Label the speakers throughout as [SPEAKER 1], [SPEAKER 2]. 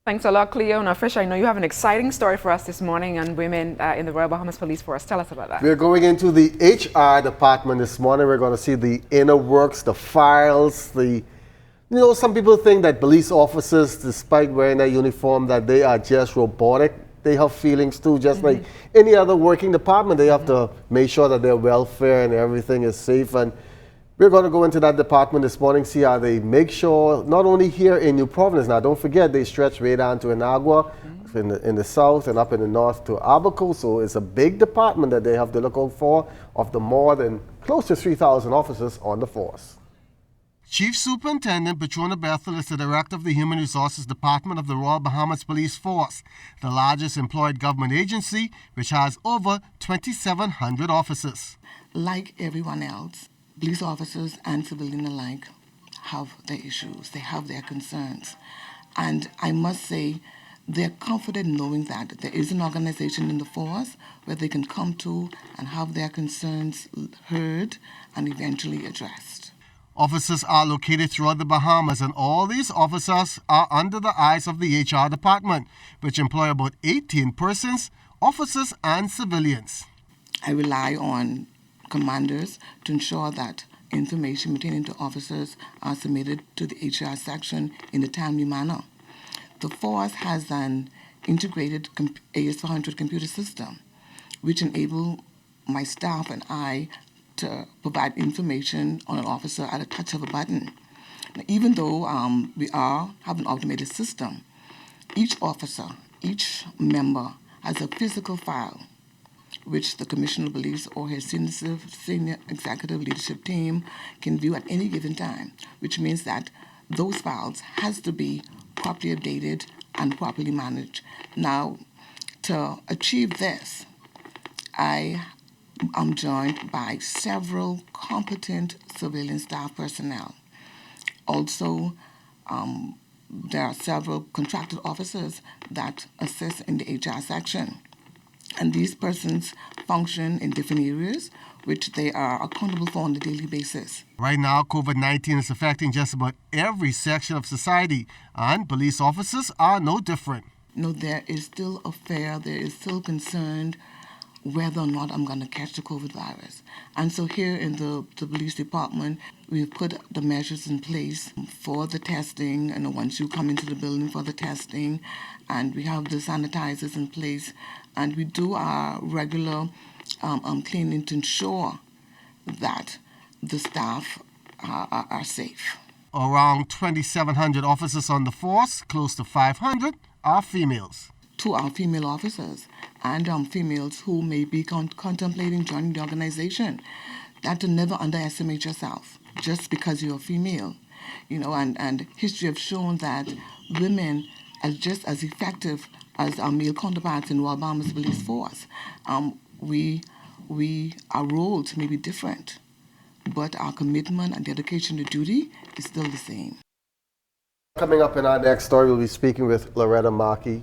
[SPEAKER 1] Thanks a lot, Cleo. Now, Fisher, I know you have an exciting story for us this morning on women in the Royal Bahamas Police Force. Tell us about that.
[SPEAKER 2] We're going into the HR department this morning. We're going to see the inner works, the files, some people think that police officers, despite wearing their uniform, that they are just robotic. They have feelings too, just like any other working department. They have to make sure that their welfare and everything is safe. And we're going to go into that department this morning, see how they make sure, not only here in New Providence. Now, don't forget, they stretch way down to Inagua, in the south, and up in the north to Abaco. So it's a big department that they have to look out for, of the more than close to 3,000 officers on the force. Chief Superintendent Patrona Bethel is the director of the Human Resources Department of the Royal Bahamas Police Force, the largest employed government agency, which has over 2,700 officers.
[SPEAKER 3] Like everyone else, police officers and civilian alike have their issues, they have their concerns. And I must say, they're comforted knowing that there is an organization in the force where they can come to and have their concerns heard and eventually addressed.
[SPEAKER 2] Officers are located throughout the Bahamas, and all these officers are under the eyes of the HR department, which employ about 18 persons, officers and civilians.
[SPEAKER 3] I rely on commanders to ensure that information pertaining to officers are submitted to the HR section in a timely manner. The force has an integrated AS400 computer system, which enable my staff and I to provide information on an officer at a touch of a button. Now, even though we have an automated system, each officer, each member has a physical file which the Commissioner of Police or his senior executive leadership team can view at any given time, which means that those files has to be properly updated and properly managed. Now, to achieve this, I am joined by several competent civilian staff personnel. Also, there are several contracted officers that assist in the HR section. And these persons function in different areas, which they are accountable for on a daily basis. Right now, COVID-19 is affecting just about every section of society, and police officers are no different. No, there is still a fear, there is still concern whether or not I'm going to catch the COVID virus. And so here in the police department, we've put the measures in place for the testing, and once you come into the building for the testing, and we have the sanitizers in place, and we do our regular cleaning to ensure that the staff are safe. Around 2,700 officers on the force, close to 500 are females. To our female officers and females who may be contemplating joining the organization, that to never underestimate yourself just because you're a female. And history have shown that women are just as effective as our male counterparts in Royal Bahamas Police Force. Our roles may be different, but our commitment and dedication to duty is still the same. Coming up in our next story, we'll be speaking with Loretta Markey.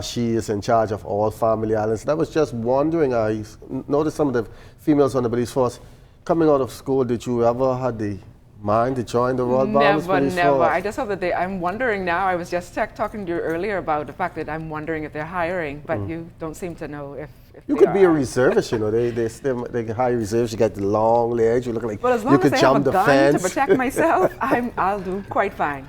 [SPEAKER 3] She is in charge of all family islands. And I was just wondering, I noticed some of the females on the police force coming out of school. Did you ever have the mind to join the Royal Bahamas Police Force?
[SPEAKER 1] Never. I just hope that I'm wondering now. I was just talking to you earlier about the fact that I'm wondering if they're hiring, but you don't seem to know if
[SPEAKER 2] you could be a reservist, they can hire reservists. You got the long legs. You look like you could jump the fence.
[SPEAKER 1] To protect myself, I'll do quite fine.